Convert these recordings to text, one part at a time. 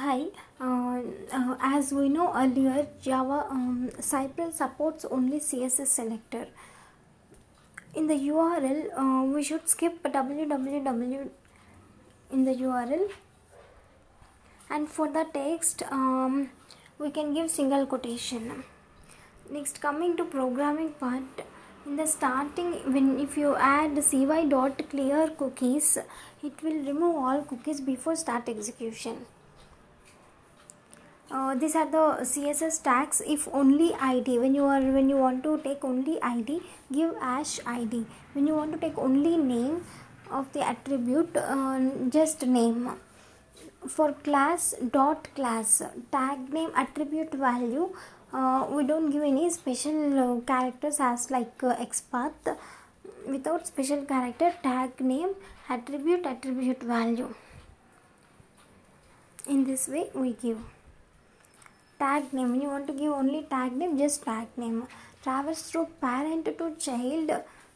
Hi, as we know earlier, Java Cypress supports only CSS selector. In the URL, we should skip www in the URL, and for the text, we can give single quotation. Next, coming to programming part, in the starting, if you add cy.clear cookies, it will remove all cookies before start execution. These are the CSS tags. If only ID, when you want to take only ID, give hash ID. When you want to take only name of the attribute, just name. For class, dot class, tag name, attribute value, we don't give any special characters as like XPath. Without special character, tag name, attribute value. In this way we give. Tag name, when you want to give only tag name, just tag name. Traverse through parent to child,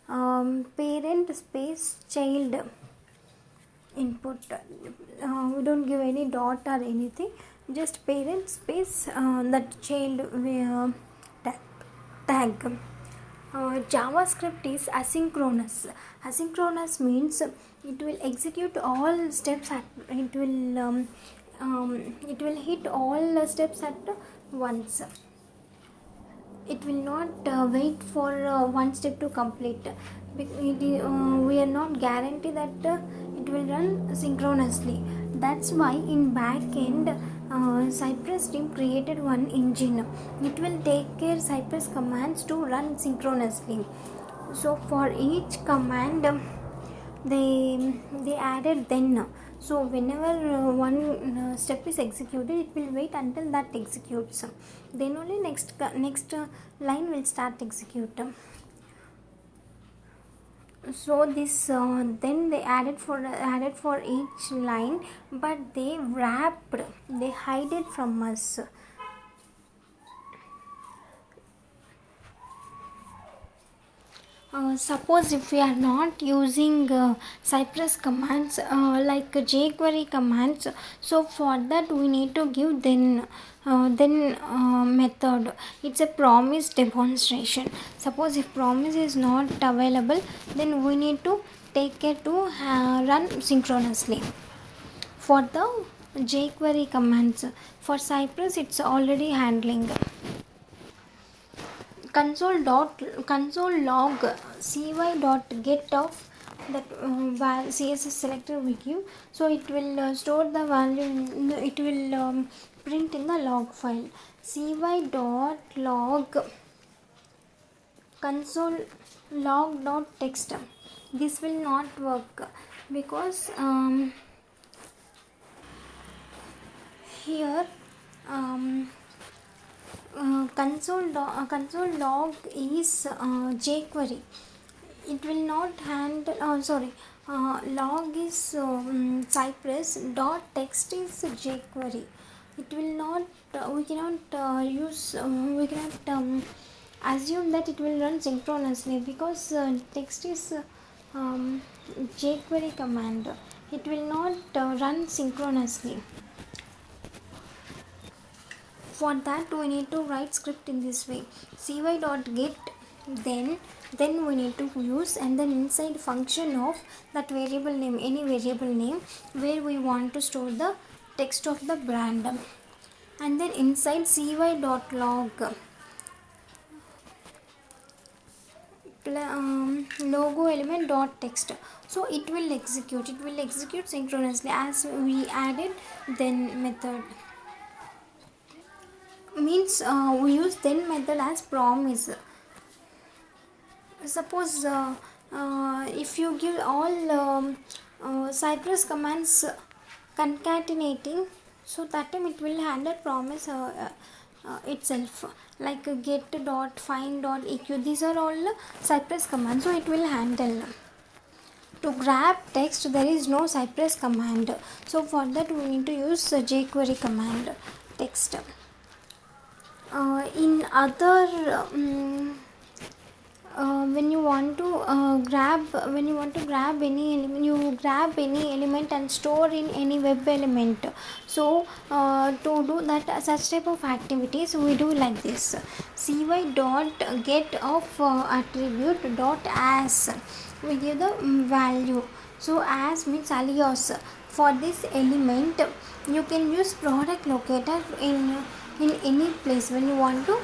parent space child input. We don't give any dot or anything, just parent space that child tag. JavaScript is asynchronous. Asynchronous means it will execute all steps it will hit all the steps at once. It will not wait for one step to complete. We are not guaranteed that it will run synchronously. That's why in backend, Cypress team created one engine. It will take care Cypress commands to run synchronously. So for each command, they added then. So whenever one step is executed, it will wait until that executes. Then only next line will start execute. So this then they added for each line, but they hide it from us. Suppose if we are not using Cypress commands like jQuery commands, so for that we need to give then method. It's a promise demonstration. Suppose if promise is not available, then we need to take care to run synchronously. For the jQuery commands, for Cypress it's already handling. console log cy.get of that CSS selector we give, so it will store the value it will print in the log file. cy.log console log.text, this will not work because here console log is jQuery. It will not handle. Log is Cypress. Text is jQuery. It will not. We cannot use. We cannot assume that it will run synchronously because text is jQuery command. It will not run synchronously. For that we need to write script in this way. cy.get then we need to use, and then inside function of that variable name, any variable name where we want to store the text of the brand, and then inside cy.log logo element dot text, so it will execute synchronously as we added then method. Means we use then method as promise. Suppose if you give all Cypress commands concatenating, so that time it will handle promise itself, like get dot find dot eq. These are all Cypress commands, so it will handle. To grab text, there is no Cypress command, so for that we need to use jQuery command text. In other when you want to grab any element, you grab any element and store in any web element. So to do that such type of activities, we do like this: cy dot get of attribute dot as, we give the value. So as means alias. For this element you can use product locator in any place when you want to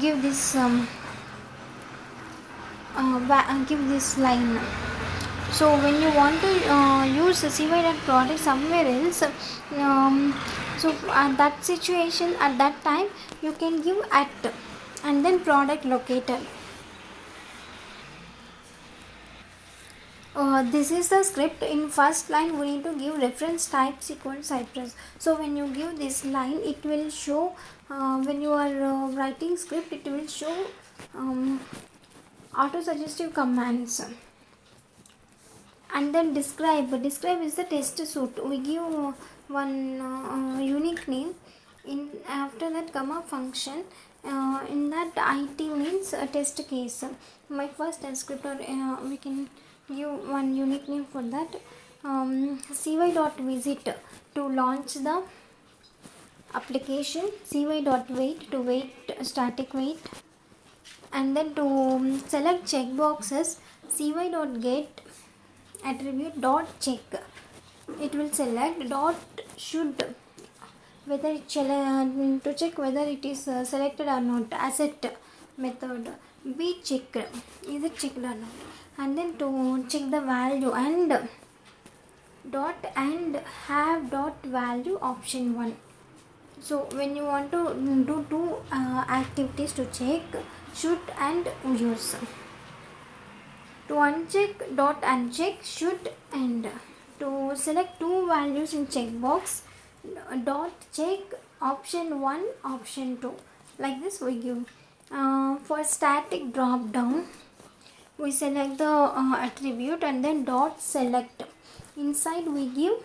give this give this line. So when you want to use the cy dot product somewhere else, so at that situation, at that time you can give at and then product locator. This is the script. In first line we need to give reference type sequence Cypress. So when you give this line, it will show when you are writing script, it will show auto suggestive commands. And then describe is the test suite. We give one unique name. In after that comma function, in that it means a test case. My first script, or we can give one unique name for that. cy dot visit to launch the application, cy dot wait to wait static wait, and then to select checkboxes, cy dot get attribute dot check. It will select dot should, whether it to check whether it is selected or not. Asset method be checked, is it checked or not, and then to check the value, and dot and have dot value option 1. So when you want to do two activities to check, should and use. To uncheck dot uncheck should and. To select two values in checkbox, dot check option 1 option 2. Like this we give. For static drop down, we select the attribute and then dot select. Inside we give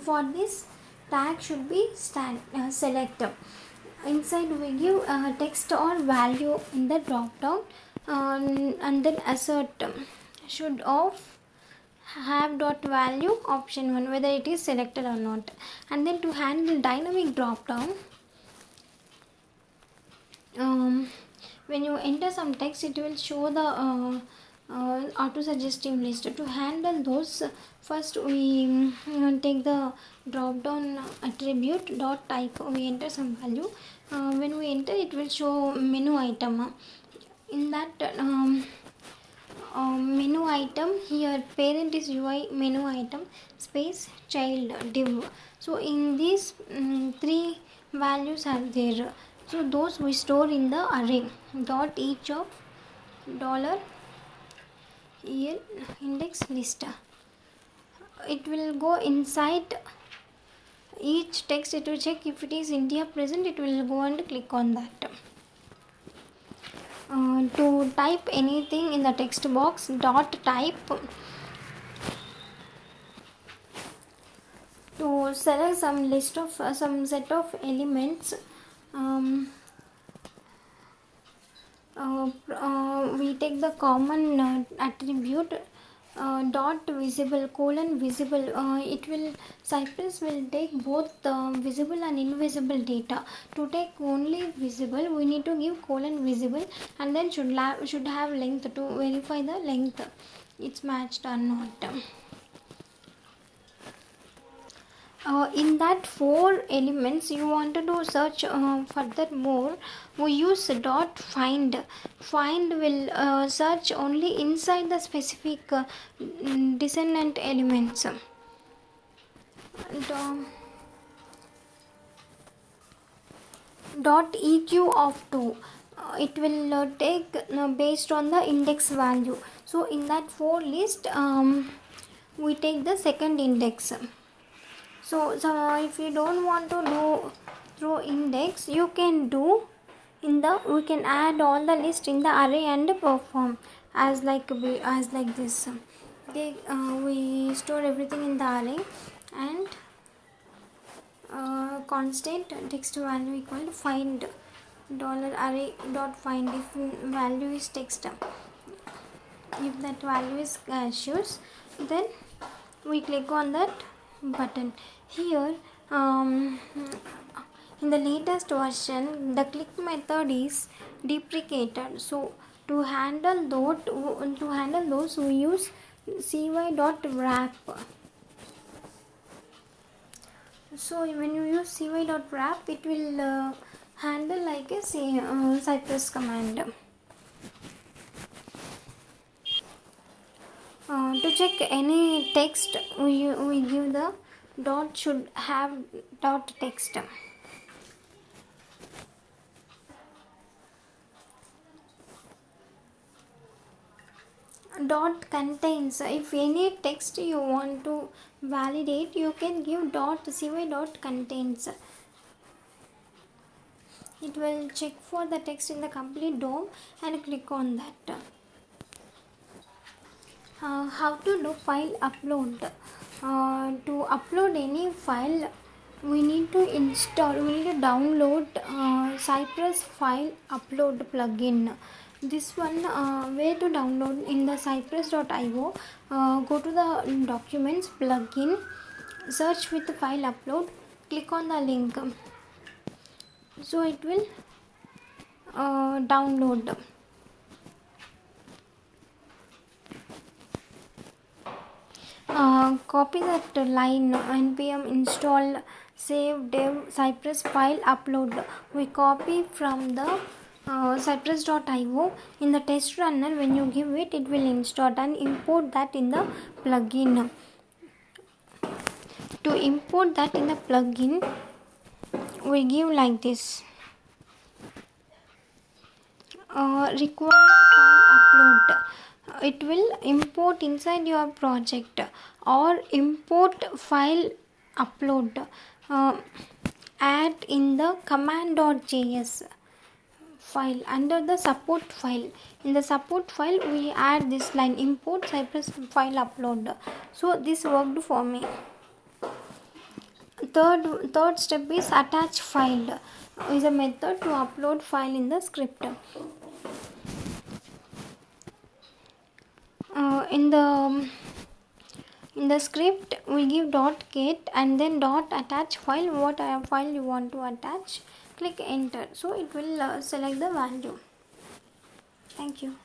for this tag should be select. Inside we give text or value in the drop down, and then assert should of have dot value option 1, whether it is selected or not. And then to handle dynamic drop down, when you enter some text, it will show the auto suggestive list. To handle those, first we take the drop down attribute dot type, we enter some value. When we enter, it will show menu item. In that menu item, here parent is UI menu item space child div. So in these three values are there. So those we store in the array dot each of dollar year index list. It will go inside each text. It will check if it is India present. It will go and click on that. To type anything in the text box, dot type. To select some list of some set of elements, we take the common attribute dot visible colon visible. It will Cypress will take both visible and invisible data. To take only visible, we need to give colon visible, and then should have length to verify the length it's matched or not. In that 4 elements you wanted to search furthermore, we use dot find. Find will search only inside the specific descendant elements. And, dot eq of 2, it will take based on the index value. So in that 4 list, we take the second index. So if you don't want to do through index, you can do we can add all the list in the array and perform as like this. We store everything in the array, and constant text value equal to find $array dot find if value is text. If that value is shows, then we click on that button. Here, in the latest version, the click method is deprecated. So to handle those, we use cy.wrap. So when you use cy.wrap, it will handle like a Cypress command. To check any text, we give the dot should have dot text. Dot contains, if any text you want to validate, you can give dot cy dot contains. It will check for the text in the complete DOM and click on that. How to do file upload? To upload any file, we need to download Cypress file upload plugin. This one, where to download? In the cypress.io, go to the documents plugin, search with the file upload, click on the link. So it will download. Copy that line npm install save dev cypress file upload. We copy from the cypress.io. In the test runner, when you give it, it will install and import that in the plugin. To import that in the plugin, we give like this. Require file upload. It will import inside your project, or import file upload. Add in the command.js file under the support file. In the support file, we add this line, import Cypress file upload. So this worked for me. Third step is attach file. Is a method to upload file in the script. In the script, we give .get and then .attach file. What file you want to attach, click enter. So it will select the value. Thank you.